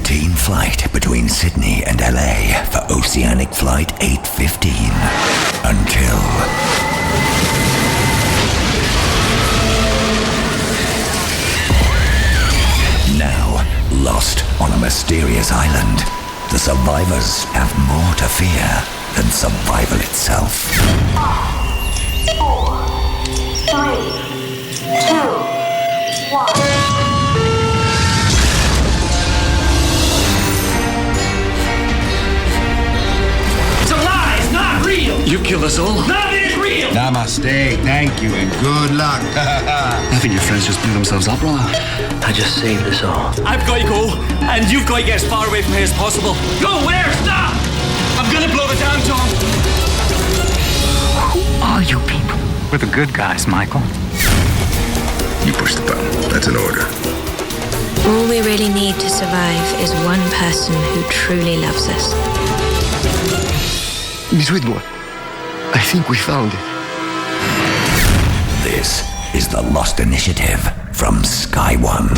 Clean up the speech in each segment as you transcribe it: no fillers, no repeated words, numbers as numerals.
routine flight between Sydney and LA for Oceanic Flight 815 until... Now, lost on a mysterious island, the survivors have more to fear than survival itself. 5, 4, 3, 2, 1. You killed us all. Nothing is real! Namaste, thank you, and good luck. I think your friends just blew themselves up, brother. I just saved us all. I've got to go, and you've got to get as far away from here as possible. Go where? Stop! I'm gonna blow it down, Tom. Who are you people? We're the good guys, Michael. You push the button. That's an order. All we really need to survive is one person who truly loves us. Miss Whitmore, I think we found it. This is the Lost Initiative from Sky One.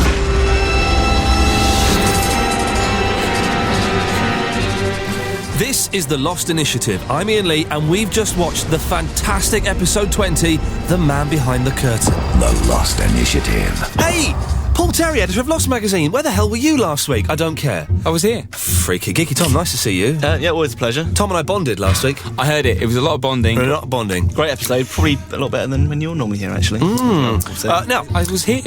This is the Lost Initiative. I'm Ian Lee, and we've just watched the fantastic episode 20, The Man Behind the Curtain. The Lost Initiative. Hey! Paul Terry, editor of Lost Magazine. Where the hell were you last week? I don't care. I was here. Freaky geeky Tom, nice to see you. Yeah, always a pleasure. Tom and I bonded last week. I heard it. It was a lot of bonding. A lot of bonding. Great episode. Probably a lot better than when you're normally here, actually. Now, I was here.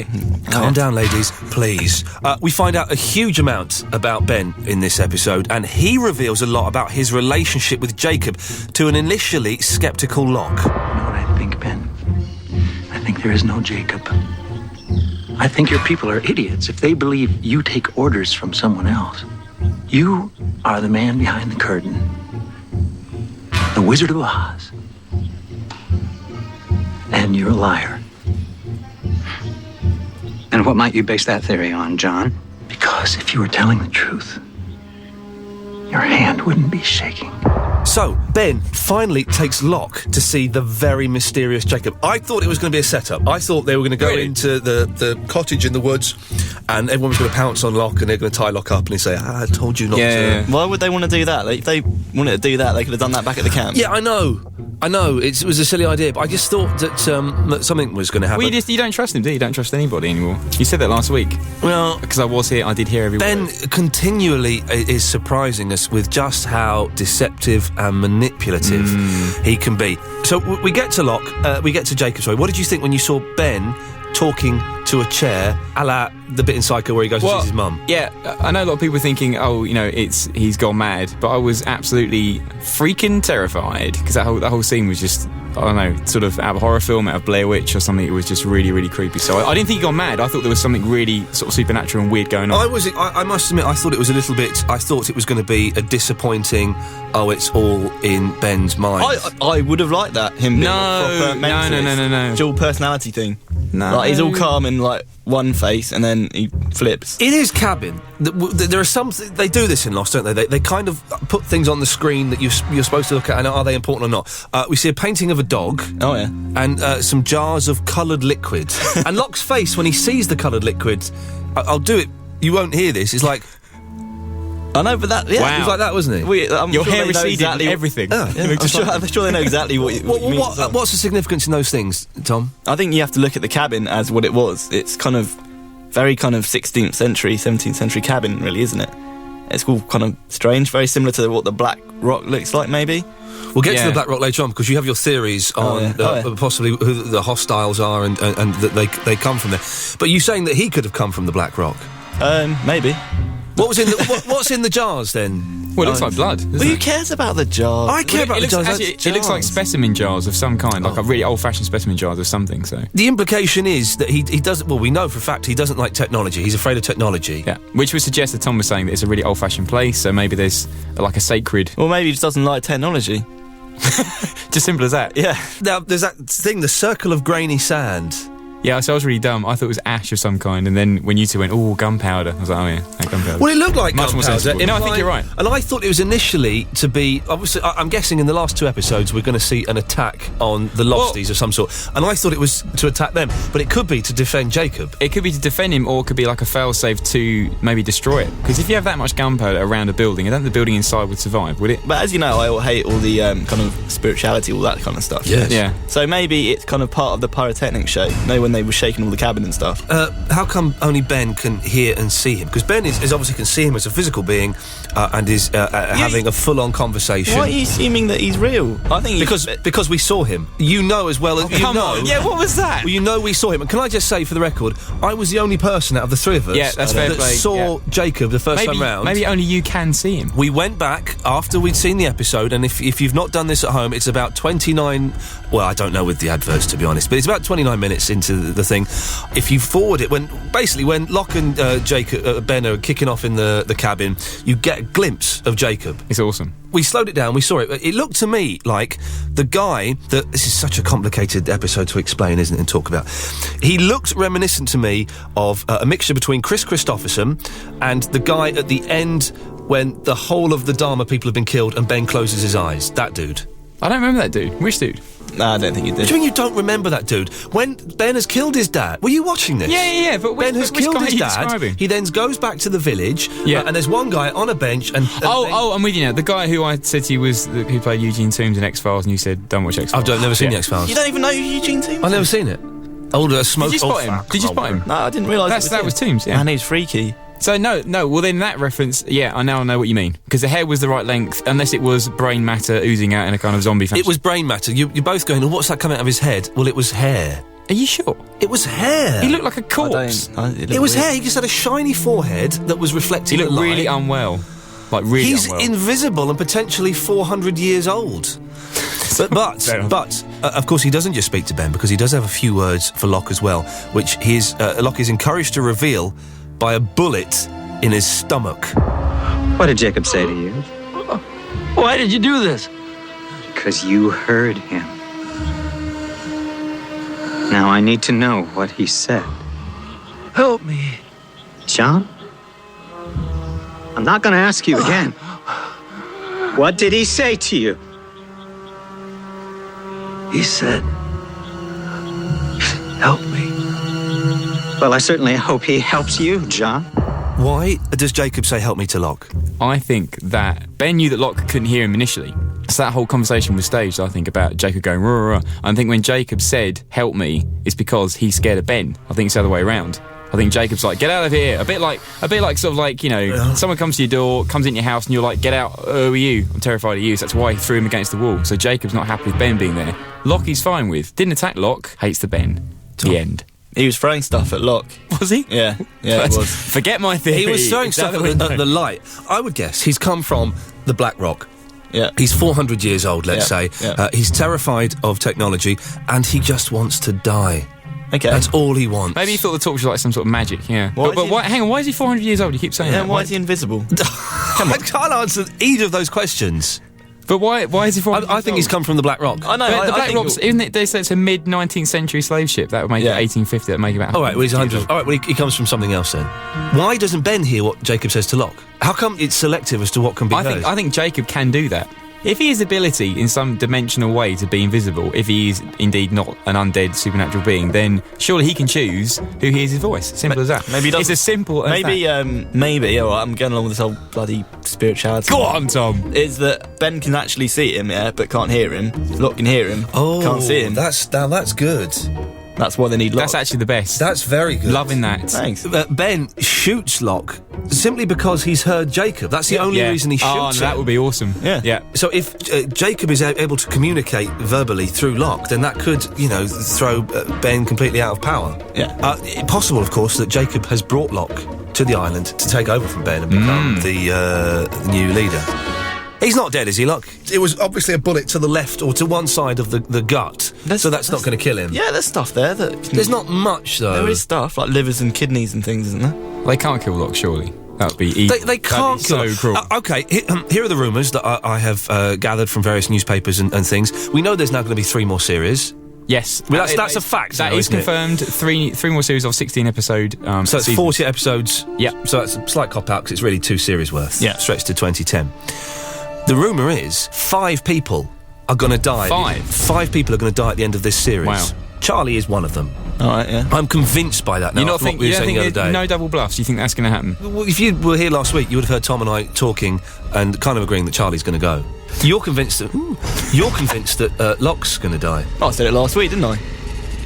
Calm down, ladies, please. We find out a huge amount about Ben in this episode, and he reveals a lot about his relationship with Jacob to an initially sceptical Locke. You know what I think, Ben? I think there is no Jacob. I think your people are idiots if they believe you take orders from someone else. You are the man behind the curtain. The Wizard of Oz. And you're a liar. And what might you base that theory on, John? Because if you were telling the truth, your hand wouldn't be shaking. So, Ben finally takes Locke to see the very mysterious Jacob. I thought it was going to be a setup. I thought they were going to go into the cottage in the woods and everyone was going to pounce on Locke and they're going to tie Locke up and he'd say, I told you not to. Yeah. Why would they want to do that? Like, if they wanted to do that, they could have done that back at the camp. Yeah, I know. It was a silly idea, but I just thought that something was going to happen. Well, you don't trust him, do you? You don't trust anybody anymore. You said that last week. Well... Because I was here, I did hear every Ben word. continually is surprising us with just how deceptive and manipulative he can be. So we get to Locke, we get to Jacob, sorry. What did you think when you saw Ben talking to a chair, a la the bit in Psycho where he goes to see his mum? Yeah, I know a lot of people are thinking, he's gone mad, but I was absolutely freaking terrified because that whole scene was just, I don't know, sort of out of a horror film, out of Blair Witch or something. It was just really, really creepy. So I didn't think he got mad. I thought there was something really sort of supernatural and weird going on. I must admit, I thought it was a little bit, I thought it was going to be a disappointing, it's all in Ben's mind. I would have liked that, him being a proper mentalist. No. Dual personality thing. No. Like, he's all calm in, like, one face, and then he flips. In his cabin, there are some... They do this in Lost, don't they? They kind of put things on the screen that you're supposed to look at, and are they important or not? We see a painting of a dog. Oh, yeah. And some jars of coloured liquid. And Locke's face, when he sees the coloured liquid... I'll do it... You won't hear this. It's like... I know, but that... Yeah. Wow. He was like that, wasn't he? Your hair receded exactly everything. I'm sure they know exactly what you mean. What's the significance in those things, Tom? I think you have to look at the cabin as what it was. It's kind of... very kind of 16th century, 17th century cabin, really, isn't it? It's all kind of strange, very similar to what the Black Rock looks like, maybe. We'll get to the Black Rock later on, because you have your theories on possibly who the hostiles are and that they come from there. But you're saying that he could have come from the Black Rock? Maybe. What's in the jars, then? Well, it looks like blood. Who cares about the jars? I care about the jars. Actually, it looks like specimen jars of some kind, like a really old-fashioned specimen jars of something, so... The implication is that he doesn't... Well, we know for a fact he doesn't like technology. He's afraid of technology. Yeah, which would suggest that Tom was saying that it's a really old-fashioned place, so maybe there's, like, a sacred... Or maybe he just doesn't like technology. Just simple as that, yeah. Now, there's that thing, the circle of grainy sand. Yeah, so I was really dumb. I thought it was ash of some kind, and then when you two went, "Oh, gunpowder," I was like, "Oh yeah, gunpowder." Well, it looked like much more gunpowder. sensible. No, I think you're right. And I thought it was initially to be. Obviously, I'm guessing in the last 2 episodes we're going to see an attack on the Losties of some sort, and I thought it was to attack them, but it could be to defend Jacob. It could be to defend him, or it could be like a failsafe to maybe destroy it. Because if you have that much gunpowder around a building, I don't think the building inside would survive, would it? But as you know, I hate all the kind of spirituality, all that kind of stuff. Yes. Yeah. So maybe it's kind of part of the pyrotechnics show. You know, when they were shaking all the cabin and stuff. How come only Ben can hear and see him? Because Ben is obviously can see him as a physical being and is having a full-on conversation. Why are you assuming that he's real? I think because we saw him. You know as well as you come know. on. Yeah, what was that? Well, you know we saw him. And can I just say for the record, I was the only person out of the three of us that's fair that play. saw Jacob the first time round. Maybe only you can see him. We went back after we'd seen the episode, and if you've not done this at home, it's about 29... Well, I don't know with the adverts, to be honest, but it's about 29 minutes into the thing. If you forward it, when Locke and Ben are kicking off in the cabin, you get a glimpse of Jacob. It's awesome. We slowed it down, we saw it. It looked to me like the guy that... This is such a complicated episode to explain, isn't it, and talk about. He looked reminiscent to me of a mixture between Chris Christopherson and the guy at the end when the whole of the Dharma people have been killed and Ben closes his eyes. That dude. I don't remember that dude. Which dude? No, I don't think you did. What do you mean you don't remember that dude? When Ben has killed his dad... Were you watching this? Yeah, but Ben has killed his dad. Describing? He then goes back to the village, and there's one guy on a bench and... I'm with you now. The guy who I said to you was who played Eugene Toombs in X-Files, and you said, don't watch X-Files. I've never seen the X-Files. You don't even know who Eugene Toombs is? I've never seen it. Older, smoke... Did you spot him? Did you spot him? No, I didn't realise that was Toombs, yeah. Man, he's freaky. So, no, well then that reference, I now know what you mean. Because the hair was the right length, unless it was brain matter oozing out in a kind of zombie fashion. It was brain matter. You're both going, what's that coming out of his head? Well, it was hair. Are you sure? It was hair. He looked like a corpse. It was hair. He just had a shiny forehead that was reflecting the light. He looked really unwell. Like, really He's unwell. invisible and potentially 400 years old. But of course, he doesn't just speak to Ben, because he does have a few words for Locke as well, which Locke is encouraged to reveal by a bullet in his stomach. What did Jacob say to you? Why did you do this? Because you heard him. Now I need to know what he said. Help me. John? I'm not going to ask you again. What did he say to you? He said, help me. Well, I certainly hope he helps you, John. Why does Jacob say help me to Locke? I think that Ben knew that Locke couldn't hear him initially. So that whole conversation was staged, I think, about Jacob going, rah, rah, rah. I think when Jacob said, help me, it's because he's scared of Ben. I think it's the other way around. I think Jacob's like, get out of here. A bit like sort of like, someone comes to your door, comes in your house, and you're like, get out. Who are you? I'm terrified of you. So that's why he threw him against the wall. So Jacob's not happy with Ben being there. Locke he's fine with. Didn't attack Locke, hates the Ben. The end. He was throwing stuff at Locke. Was he? Yeah, it was. Forget my theory. He was throwing stuff at the light. I would guess he's come from the Black Rock. Yeah. He's 400 years old, let's say. Yeah. He's terrified of technology, and he just wants to die. Okay. That's all he wants. Maybe he thought the torch was like some sort of magic, yeah. But hang on, why is he 400 years old? You keep saying that. Why is he invisible? I can't answer either of those questions. But why is he 400 I think he's come from the Black Rock. I know. But the Black Rock's, isn't it, they say it's a mid-19th century slave ship. That would make it 1850. That would make it about... All right, well, he's 100. All right, well, he comes from something else then. Why doesn't Ben hear what Jacob says to Locke? How come it's selective as to what can be heard? I think Jacob can do that. If he has the ability in some dimensional way to be invisible, if he is indeed not an undead supernatural being, then surely he can choose who hears his voice. Simple as that. Maybe it's as simple as that. Maybe, all right, I'm going along with this whole bloody spirituality. Go on, Tom. Is that Ben can actually see him, but can't hear him. Locke can hear him, can't see him. That's good. That's why they need Locke. That's actually the best. That's very good. Loving that. Thanks. Ben shoots Locke simply because he's heard Jacob. That's the only reason he shoots him. That would be awesome. Yeah. So if Jacob is able to communicate verbally through Locke, then that could, throw Ben completely out of power. Yeah. Possible, of course, that Jacob has brought Locke to the island to take over from Ben and become the new leader. He's not dead, is he, Locke? It was obviously a bullet to the left or to one side of the gut, so that's not going to kill him. Yeah, there's stuff there that... There's not much, though. There is stuff, like livers and kidneys and things, isn't there? They can't kill Locke, surely. That would be evil. They can't kill so cruel. Okay, here are the rumours that I have gathered from various newspapers and things. We know there's now going to be 3 more series. Yes. Well, that's a fact. That now, is isn't it? confirmed. Three more series of 16 episode. So it's seasons. 40 episodes. Yep. So that's a slight cop-out because it's really 2 series worth. Yeah. Stretched to 2010. The rumour is 5 people are going to die. 5 people are going to die at the end of this series. Wow. Charlie is one of them. All right, yeah. I'm convinced by that now. You don't after what think, we were saying the other day. no double bluffs? You think that's going to happen? Well, if you were here last week, you would have heard Tom and I talking and kind of agreeing that Charlie's going to go. You're convinced that Locke's going to die. I said it last week, didn't I?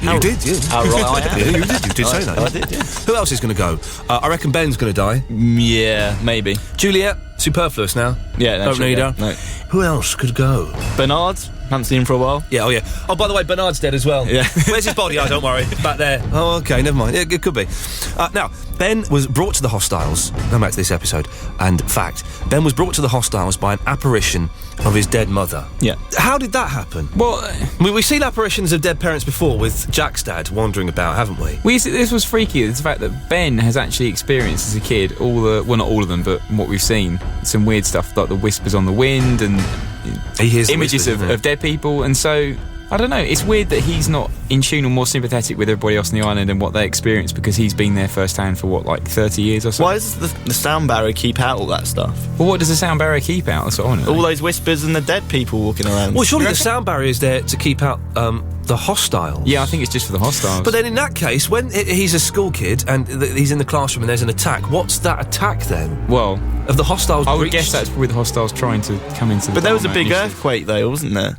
You did, yeah. How right I am. Yeah, you did say that. I did, yeah. Who else is going to go? I reckon Ben's going to die. Yeah, maybe. Juliet, superfluous now. Yeah, don't need her. No. Who else could go? Bernard, haven't seen him for a while. Yeah, oh yeah. Oh, by the way, Bernard's dead as well. Yeah. Where's his body? Oh, don't worry. Back there. Oh, okay, never mind. Yeah, it could be. Now, Ben was brought to the hostiles. Going back to this episode. And fact, Ben was brought to the hostiles by an apparition of his dead mother. Yeah. How did that happen? Well, we've seen apparitions of dead parents before with Jack's dad wandering about, haven't we? This was freaky. It's the fact that Ben has actually experienced as a kid not all of them, but what we've seen, some weird stuff like the whispers on the wind and he hears images whispers, of dead people, and so I don't know. It's weird that he's not in tune or more sympathetic with everybody else on the island and what they experience because he's been there firsthand for 30 years or so. Why does the sound barrier keep out all that stuff? Well, what does the sound barrier keep out? That's what I want to know. All those whispers and the dead people walking around. Well, surely the sound barrier is there to keep out the hostiles. Yeah, I think it's just for the hostiles. But then in that case, when he's a school kid and he's in the classroom and there's an attack, what's that attack then? Well, of the hostiles. I would guess that's probably the hostiles trying to come into the But there was a Dharma big initially. earthquake though, wasn't there?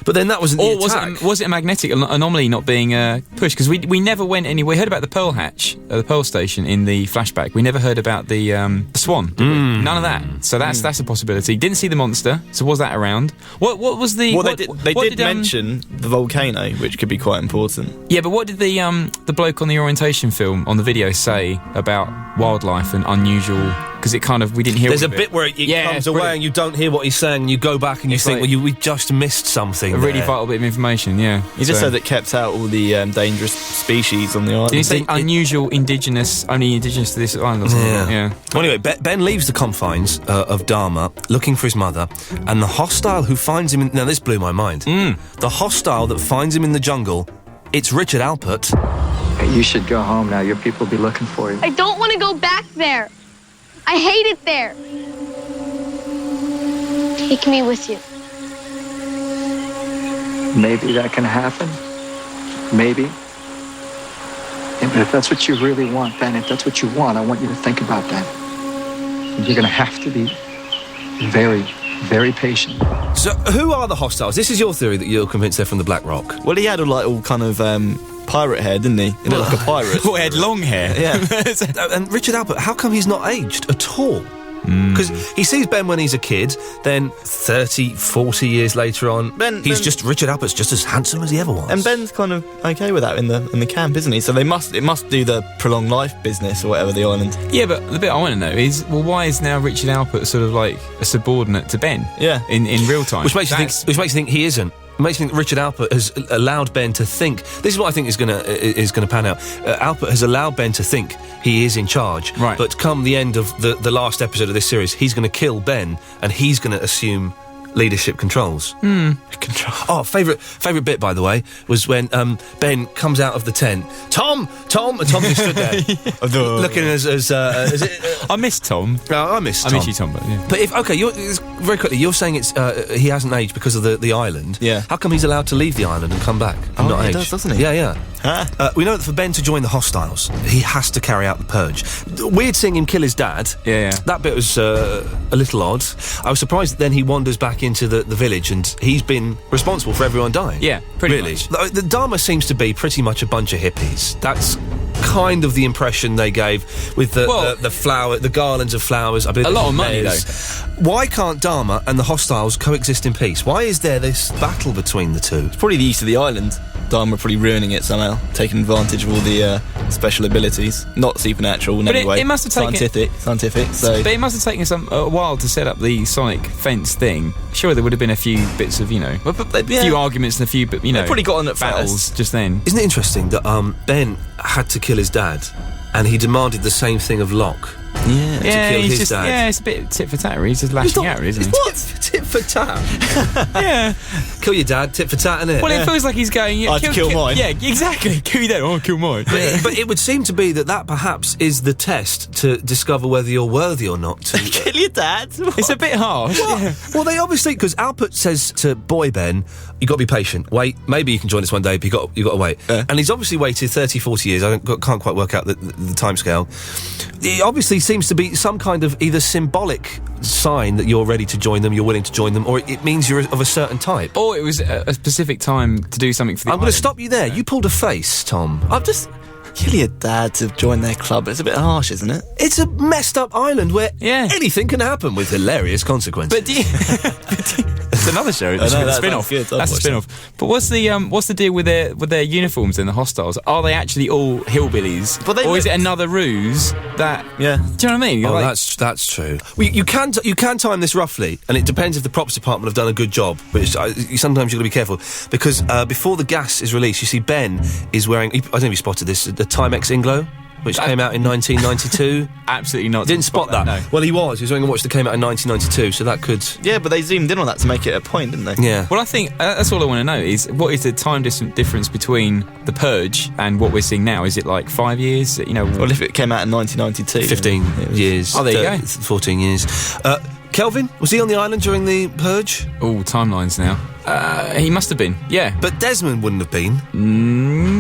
But then that wasn't the attack. Was it a magnetic anomaly not being pushed? Because we never went anywhere. We heard about the Pearl Hatch, the Pearl Station in the flashback. We never heard about the Swan. Did we? None of that. So that's a possibility. Didn't see the monster. So was that around? What was the? Well, they did mention the volcano, which could be quite important. Yeah, but what did the bloke on the orientation film on the video say about wildlife and unusual? Because it kind of we didn't hear. There's a bit where it comes away and you don't hear what he's saying, and you go back and you think, well, we just missed something. A really vital bit of information. Yeah, he just said it kept out all the dangerous species on the island. Did he say unusual, indigenous, only indigenous to this island? Or something? Yeah. Well, anyway, Ben leaves the confines of Dharma, looking for his mother, and the hostile who finds him. Now, this blew my mind. The hostile that finds him in the jungle. It's Richard Alpert. Hey, you should go home now. Your people will be looking for you. I don't want to go back there. I hate it there. Take me with you. Maybe that can happen. Maybe. Yeah, but if that's what you really want, Ben, if that's what you want, I want you to think about that. You're going to have to be very, very patient. So, who are the hostiles? This is your theory that you're convinced they're from the Black Rock. Well, he had all kind of pirate hair, didn't he? He looked like a pirate. Well, he had long hair. Yeah. And Richard Alpert, how come he's not aged at all? Because he sees Ben when he's a kid, then 30, 40 years later on, Richard Alpert's just as handsome as he ever was. And Ben's kind of okay with that in the camp, isn't he? So it must do the prolonged life business or whatever, the island. Yeah, but the bit I want to know is, well, why is now Richard Alpert sort of like a subordinate to Ben? Yeah. In real time. Which makes you think he isn't. It makes me think Richard Alpert has allowed Ben to think. This is what I think is going to pan out. Alpert has allowed Ben to think he is in charge. Right. But come the end of the last episode of this series, he's going to kill Ben and he's going to assume leadership controls. Oh, favourite bit, by the way, was when Ben comes out of the tent. Tom, and Tom just stood there, looking as I miss Tom. I miss Tom. I miss you, Tom. But yeah. But very quickly, you're saying it's he hasn't aged because of the island. Yeah. How come he's allowed to leave the island and come back and not he age? does, doesn't he? Yeah. Huh? We know that for Ben to join the hostiles, he has to carry out the purge. Weird seeing him kill his dad. Yeah. That bit was a little odd. I was surprised that then he wanders back into the village and he's been responsible for everyone dying. Yeah, pretty much. The Dharma seems to be pretty much a bunch of hippies. That's kind of the impression they gave with the garlands of flowers. I believe a lot of money, though. Why can't Dharma and the hostiles coexist in peace? Why is there this battle between the two? It's probably the east of the island. Dharma probably ruining it somehow, taking advantage of all the special abilities. Not supernatural in any way. It must have taken scientific. So, but it must have taken a while to set up the sonic fence thing. Sure, there would have been a few bits of a few arguments and a few they probably got on at battles first. just then. Isn't it interesting that Ben had to kill his dad, and he demanded the same thing of Locke? Yeah, to kill his dad. Yeah, it's a bit tit for tat. He's just lashing out, isn't he? What? tit for tat. Yeah. Kill your dad, tit for tat, innit? Well, it feels like he's going. Yeah, I'd kill mine. Yeah, exactly. Kill your dad. Oh, kill mine. But it would seem to be that perhaps is the test to discover whether you're worthy or not. To, Kill your dad. It's a bit harsh. Yeah. Well, they obviously, because Alpert says to boy Ben, you got to be patient. Wait, maybe you can join us one day, but you got to wait. And he's obviously waited 30, 40 years. Can't quite work out the timescale. It obviously seems to be some kind of either symbolic sign that you're ready to join them, you're willing to join them, or it means you're of a certain type. Or it was a specific time to do something for the I'm going to stop you there. You pulled a face, Tom. I've just... Kill your dad to join their club. It's a bit harsh, isn't it? It's a messed up island where anything can happen with hilarious consequences. But it's another show. It's a spin-off. That's a spin-off. But what's the deal with their uniforms in the hostiles? Are they actually all hillbillies, or is it another ruse that? Yeah. Do you know what I mean? Oh, that's true. Well, you can time this roughly, and it depends if the props department have done a good job. But sometimes you've got to be careful because before the gas is released, you see Ben is wearing. I don't know if you spotted this. The Timex Inglo, which came out in 1992. Absolutely not. Didn't spot that. No. Well, he was wearing a watch that came out in 1992, so that could... Yeah, but they zoomed in on that to make it a point, didn't they? Yeah. Well, I think that's all I want to know is what is the time difference between The Purge and what we're seeing now? Is it like 5 years? You know. Well, if it came out in 1992... 15 years. Oh, there you go. 14 years. Kelvin, was he on the island during the Purge? Oh, timelines now. He must have been, yeah. But Desmond wouldn't have been.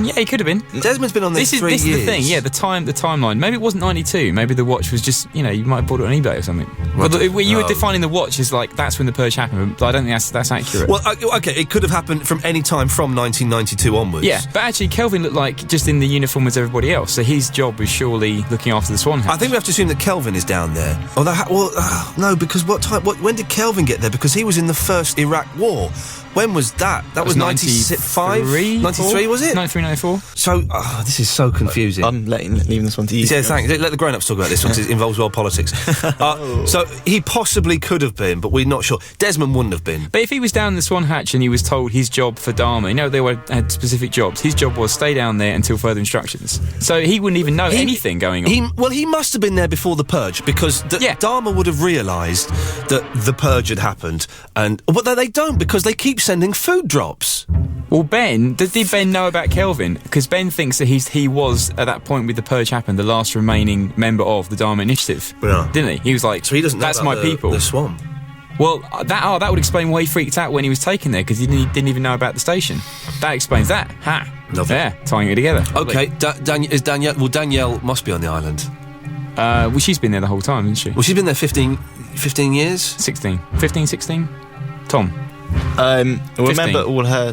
Yeah, he could have been. Desmond's been on there 3 years. This is the thing, yeah, the timeline. Maybe it wasn't 92. Maybe the watch was just, you might have bought it on eBay or something. Well, you were defining the watch as like, that's when the Purge happened, but I don't think that's accurate. Well, okay, it could have happened from any time from 1992 onwards. Yeah, but actually Kelvin looked like just in the uniform as everybody else, so his job was surely looking after the Swan Hatch. I think we have to assume that Kelvin is down there. No, because when did Kelvin get there? Because he was in the first Iraq War. When was that? That was 95? 93, was it? 93, 94. So, this is so confusing. I'm leaving this one to you. Yeah, thanks. Let the grown-ups talk about this one because it involves world politics. So, he possibly could have been, but we're not sure. Desmond wouldn't have been. But if he was down the Swan Hatch and he was told his job for Dharma, they had specific jobs. His job was stay down there until further instructions. So he wouldn't even know anything going on. He must have been there before the Purge because Dharma would have realised that the Purge had happened. But they don't because they keep sending food drops. Well, did Ben know about Kelvin? Because Ben thinks that he was, at that point with the Purge happened, the last remaining member of the Dharma Initiative. Yeah. Didn't he? He was like, so he doesn't know that's my people. The Swan. Well, that would explain why he freaked out when he was taken there, because he didn't even know about the station. That explains that. Ha. Lovely. Yeah, tying it together. Okay, is Danielle... Well, Danielle must be on the island. Well, she's been there the whole time, hasn't she? Well, she's been there 15 years? 16. 15, 16? Tom? Remember all her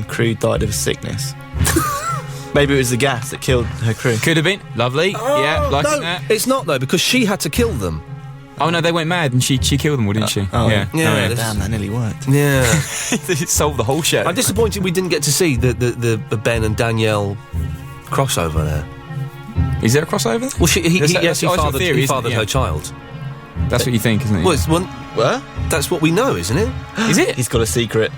crew died of sickness. Maybe it was the gas that killed her crew. Could have been. Lovely. Yeah, liking that. that. It's not, though, because she had to kill them. Oh, no, they went mad and she killed them all, didn't she? Yeah. Damn, that nearly worked. Yeah. It solved the whole show. I'm disappointed we didn't get to see the Ben and Danielle crossover there. Is there a crossover? Well, he fathered her child. That's what you think, isn't it? Well, that's what we know, isn't it? Is it? He's got a secret.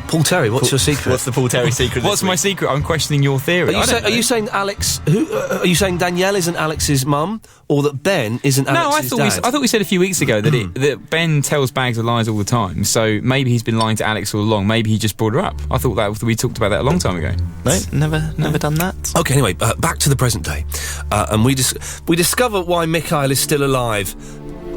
Paul Terry, what's your secret? What's the Paul Terry secret? What's my secret? I'm questioning your theory. Are you saying Alex? Are you saying Danielle isn't Alex's mum, or that Ben isn't Alex's dad? I thought we said a few weeks ago that that Ben tells bags of lies all the time. So maybe he's been lying to Alex all along. Maybe he just brought her up. I thought that we talked about that a long time ago. No, never done that. Okay, anyway, back to the present day, and we discover why Mikhail is still alive.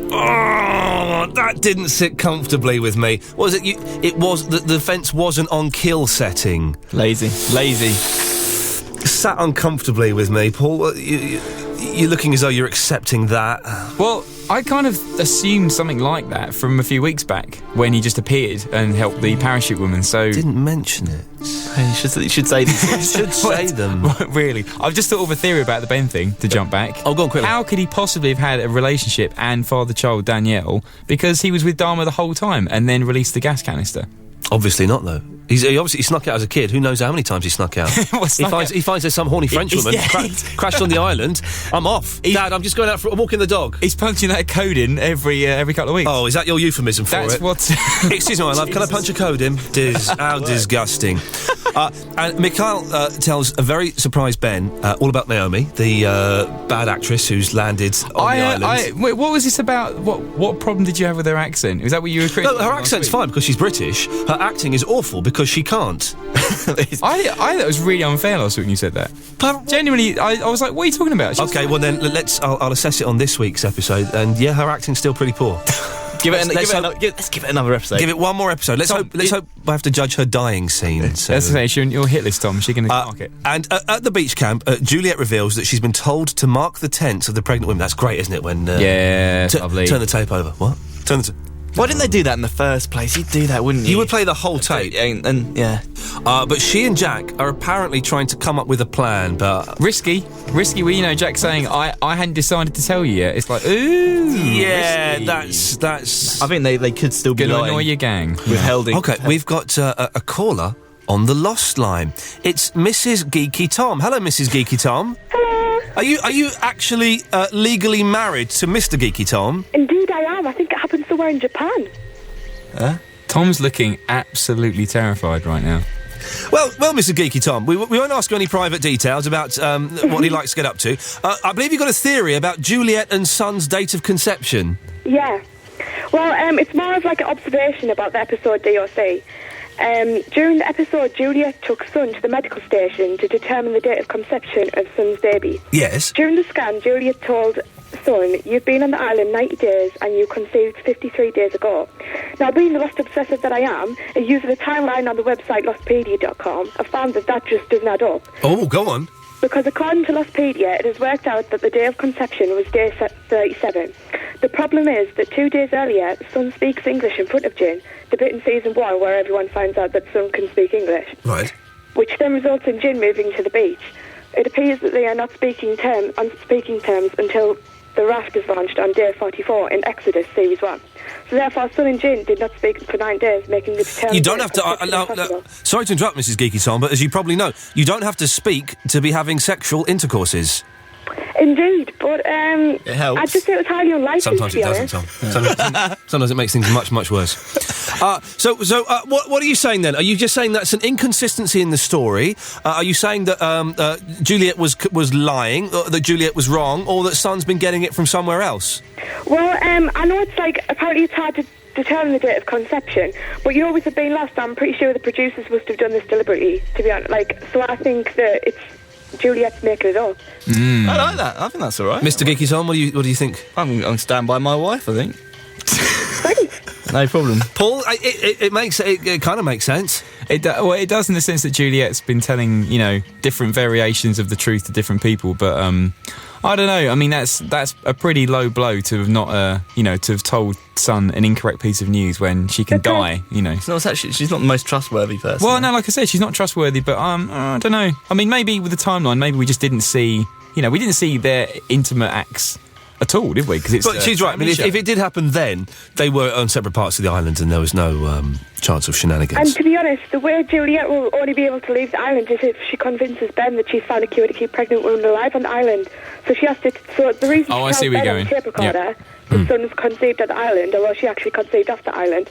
Oh, that didn't sit comfortably with me. What was it? It was that the fence wasn't on kill setting. Lazy. Sat uncomfortably with me, Paul. You're looking as though you're accepting that. Well, I kind of assumed something like that from a few weeks back when he just appeared and helped the parachute woman. So didn't mention it. You should say these. should say them. Really, I've just thought of a theory about the Ben thing to jump back. Oh, go on quickly. How could he possibly have had a relationship and father-child Danielle because he was with Dharma the whole time and then released the gas canister? Obviously not, though. He obviously snuck out as a kid. Who knows how many times he snuck out? He finds there's some horny Frenchwoman crashed on the island. I'm off. Dad, I'm just going out for a walk in the dog. He's punching that code in every couple of weeks. Oh, is that your euphemism for it? That's what... Excuse me, my love. Can I punch a code in? How disgusting. And Mikhail tells a very surprised Ben all about Naomi, the bad actress who's landed on the island. Wait, what was this about? What problem did you have with her accent? Is that what you were criticising? No, her accent's fine because she's British. Her acting is awful because she can't. I thought it was really unfair last week when you said that. Genuinely, I was like, what are you talking about? Okay, well then I'll assess it on this week's episode, and yeah, her acting's still pretty poor. Let's give it another episode. Give it one more episode. Let's hope I have to judge her dying scene. So. That's the thing, your hit list, Tom. She's going to mark it. And at the beach camp, Juliet reveals that she's been told to mark the tents of the pregnant women. That's great, isn't it? When lovely. Turn the tape over. What? Why didn't they do that in the first place? You'd do that, wouldn't you? You would play the whole tape. Yeah. But she and Jack are apparently trying to come up with a plan, but... Risky. Well, Jack saying, I hadn't decided to tell you yet. It's like, ooh. Yeah, risky. that's... I think they could still be gonna lying. annoy your gang. Withholding. Okay, we've got a caller on the Lost line. It's Mrs. Geeky Tom. Hello, Mrs. Geeky Tom. Hello. Are you actually legally married to Mr. Geeky Tom? Indeed I am. I think it happens somewhere in Japan. Tom's looking absolutely terrified right now. Well, Mr. Geeky Tom, we won't ask you any private details about what he likes to get up to. I believe you've got a theory about Juliet and Son's date of conception. Yeah. Well, it's more of like an observation about the episode DOC. During the episode, Juliet took Son to the medical station to determine the date of conception of Son's baby. Yes. During the scan, Juliet told Son, you've been on the island 90 days and you conceived 53 days ago. Now, being the Lost obsessive that I am, and using the timeline on the website lostpedia.com, I found that just doesn't add up. Oh, go on. Because according to Lostpedia, it has worked out that the day of conception was day 37. The problem is that 2 days earlier, Son speaks English in front of Jin, the bit in season 1 where everyone finds out that Son can speak English. Right. Which then results in Jin moving to the beach. It appears that they are not on speaking terms until the raft is launched on day 44 in Exodus Series 1. So therefore, Son and Jin did not speak for 9 days, making the determination... You don't have to... sorry to interrupt, Mrs. Geeky Tom, but as you probably know, you don't have to speak to be having sexual intercourses. Indeed, but it helps. I just think it was highly unlikely. Sometimes it doesn't, Tom. Sometimes it makes things much, much worse. So what are you saying then? Are you just saying that's an inconsistency in the story? Are you saying that Juliet was lying, that Juliet was wrong, or that Son's been getting it from somewhere else? Well, I know it's apparently it's hard to determine the date of conception, but with it being lost, I'm pretty sure the producers must have done this deliberately, to be honest. So I think that it's Juliet's making it up. I like that. I think that's all right. Mr. Geeky Tom, what do you think? I'm going to stand by my wife, I think. Thanks. No problem. Paul, it kind of makes sense. It does in the sense that Juliet's been telling, different variations of the truth to different people, but I don't know. I mean, that's a pretty low blow to have not, to have told Son an incorrect piece of news when she can die, She's not the most trustworthy person. Well, no, like I said, she's not trustworthy, but I don't know. I mean, maybe with the timeline, maybe we just didn't see, we didn't see their intimate acts at all, did we? But she's right. I mean, if it did happen then, they were on separate parts of the island and there was no chance of shenanigans. And to be honest, the way Juliet will only be able to leave the island is if she convinces Ben that she's found a cure to keep pregnant women alive on the island. So she has to... So the reason I see she where tells you're Ben on going. the tape recorder that Son was conceived at the island, although she actually conceived off the island,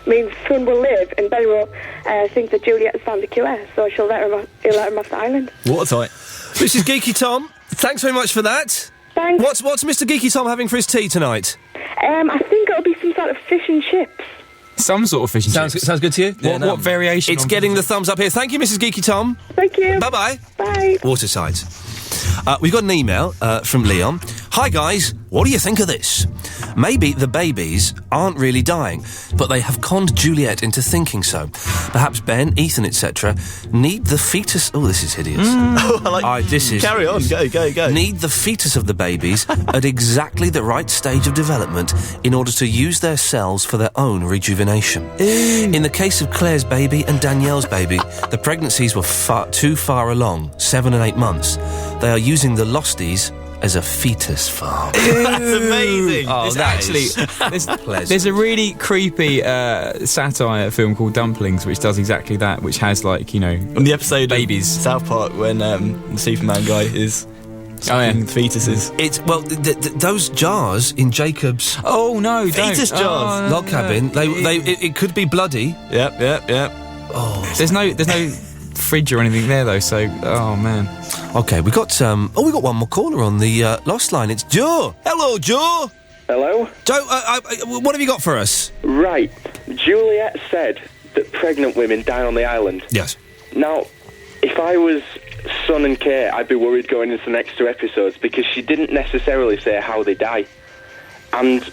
means Son will live and Ben will think that Juliet has found a cure, so he'll let him off the island. Watertight. This is Geeky Tom. Thanks very much for that. Thanks. What's Mr. Geeky Tom having for his tea tonight? I think it'll be some sort of fish and chips. Some sort of fish and chips. Sounds good to you? Yeah, what variation? It's getting the thumbs up here. Thank you, Mrs. Geeky Tom. Thank you. Bye-bye. Bye. Waterside. We've got an email from Leon. Hi, guys. What do you think of this? Maybe the babies aren't really dying, but they have conned Juliet into thinking so. Perhaps Ben, Ethan, etc. need the fetus... Oh, this is hideous. Carry on. Go. Need the fetus of the babies at exactly the right stage of development in order to use their cells for their own rejuvenation. In the case of Claire's baby and Danielle's baby, the pregnancies were too far along, 7 and 8 months. They are using the Losties as a fetus farm. That's amazing. Oh, there's a really creepy satire film called Dumplings, which does exactly that, which has on the episode babies. Of South Park when the Superman guy is fetuses. It's those jars in Jacob's. Oh no, fetus jars. Log cabin. It could be bloody. Yep. Oh, there's no fridge or anything there though. So, oh man. Okay, we got one more caller on the Lost line. It's Joe. Hello, Joe. Hello? Joe, what have you got for us? Right. Juliet said that pregnant women die on the island. Yes. Now, if I was Son and Kate, I'd be worried going into the next 2 episodes because she didn't necessarily say how they die. And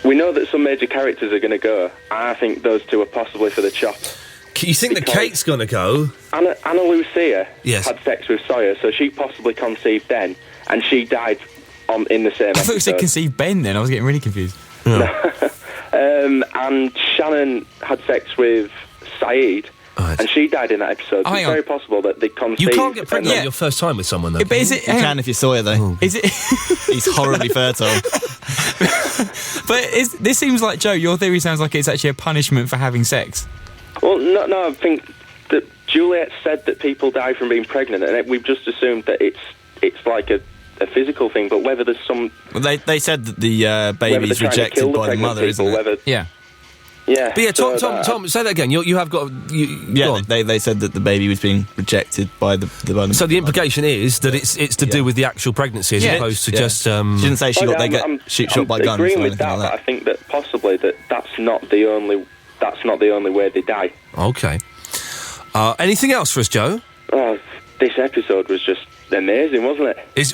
we know that some major characters are going to go, and I think those 2 are possibly for the chop. You think that Kate's going to go? Anna Lucia yes. had sex with Sawyer, so she possibly conceived then, and she died in the same episode. I thought you said conceived Ben then. I was getting really confused. Yeah. And Shannon had sex with Saeed, and she died in that episode. So it's very possible that they conceived... You can't get pregnant your first time with someone, though. But is it... You can if you're Sawyer, though. Is it... He's horribly fertile. But this seems like, Joe, your theory sounds like it's actually a punishment for having sex. Well, no, I think that Juliet said that people die from being pregnant, and we've just assumed that it's like a physical thing, but whether there's some... Well, they said that the baby's rejected by the mother, isn't it? Yeah. Yeah. But yeah, Tom, say that again. You have got... Yeah, they said that the baby was being rejected by the mother. So the implication is that it's to do with the actual pregnancy as opposed to just... She didn't say she got shot by guns or anything with that, like that. But I think that possibly that's not the only way they die. Okay. Anything else for us, Joe? Oh, this episode was just amazing, wasn't it? It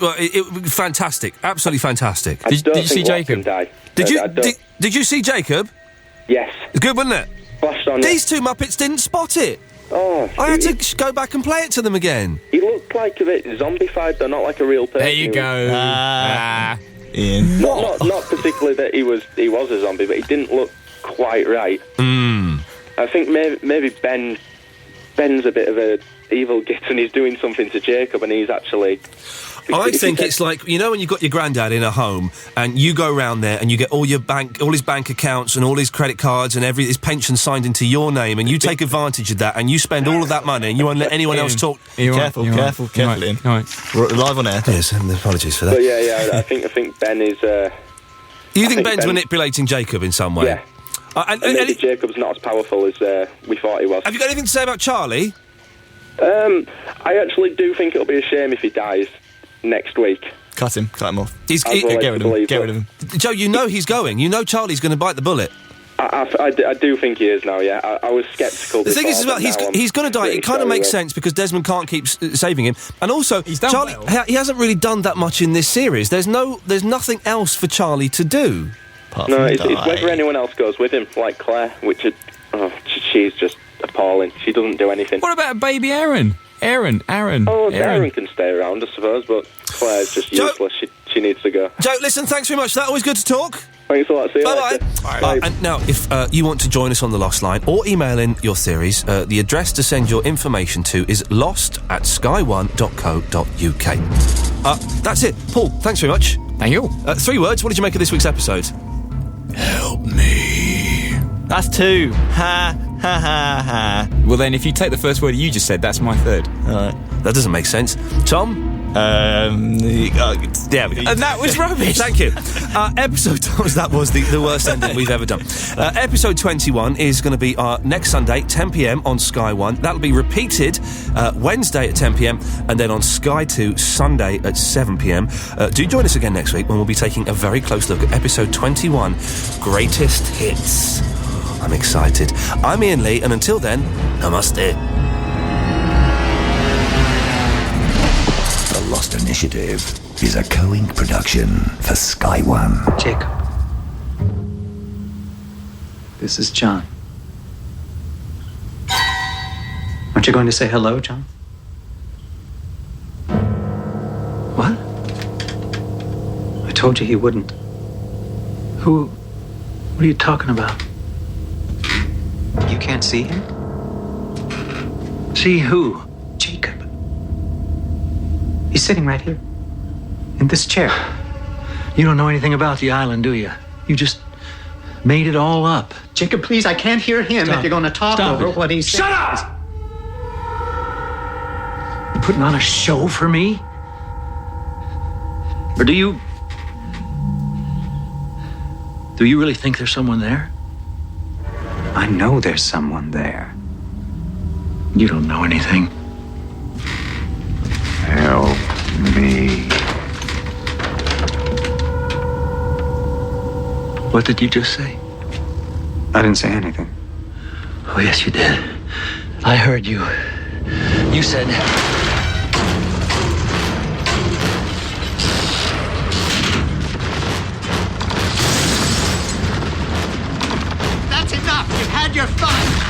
fantastic, absolutely fantastic. Did you see Jacob? Did you see Jacob? Yes. It's good, wasn't it? Flashed on. These 2 Muppets didn't spot it. Oh, I had to go back and play it to them again. He looked like a bit zombified, though, not like a real person. There you go. Ian. Not particularly that he was a zombie, but he didn't look quite right. I think maybe Ben's a bit of a evil git and he's doing something to Jacob, and he's actually... I think it's like, you know, when you've got your granddad in a home and you go round there and you get all his bank accounts and all his credit cards and his pension signed into your name, and you take advantage of that and you spend all of that money and you won't let anyone else talk. Careful, Ian. We're live on air. Yes, and apologies for that. But yeah, I think Ben is... You think Ben's manipulating Jacob in some way? Yeah. And maybe Jacob's not as powerful as we thought he was. Have you got anything to say about Charlie? I actually do think it'll be a shame if he dies next week. Cut him off. Get rid of him. Joe, you know he's going. You know Charlie's going to bite the bullet. I do think he is now, yeah. I was sceptical. The thing is, as well, he's going to die. It kind of makes sense because Desmond can't keep saving him, and also Charlie, he hasn't really done that much in this series. There's nothing else for Charlie to do. It's whether anyone else goes with him, like Claire, which she's just appalling. She doesn't do anything. What about baby Aaron? Aaron. Oh, Aaron can stay around, I suppose, but Claire's just useless. She needs to go. Joe, listen, thanks very much for that. Always good to talk. Thanks a lot. See you Bye-bye. later. Bye. And now, if you want to join us on the Lost Line or email in your theories, the address to send your information to is lost@sky1.co.uk. That's it. Paul, thanks very much. Thank you. 3 words. What did you make of this week's episode? Help me. That's 2. Ha, ha, ha, ha. Well, then, if you take the first word you just said, that's my 3rd. All right. That doesn't make sense. Tom? Yeah, and that was rubbish. Thank you. That was the worst ending we've ever done. Episode 21 is going to be next Sunday, 10 p.m. on Sky 1. That'll be repeated Wednesday at 10 p.m. and then on Sky 2 Sunday at 7 p.m. Do join us again next week when we'll be taking a very close look at episode 21, Greatest Hits. I'm excited. I'm Ian Lee, and until then, namaste. The Lost Initiative is a co-ink production for Sky One. Jacob. This is John. Aren't you going to say hello, John? What? I told you he wouldn't. What are you talking about? You can't see him? See who? Jacob. He's sitting right here. In this chair. You don't know anything about the island, do you? You just made it all up. Jacob, please, I can't hear him if you're going to talk over what he's saying. Shut up! You putting on a show for me? Or do you really think there's someone there? I know there's someone there. You don't know anything. Help me. What did you just say? I didn't say anything. Oh, yes, you did. I heard you. You said... That's enough! You've had your fun!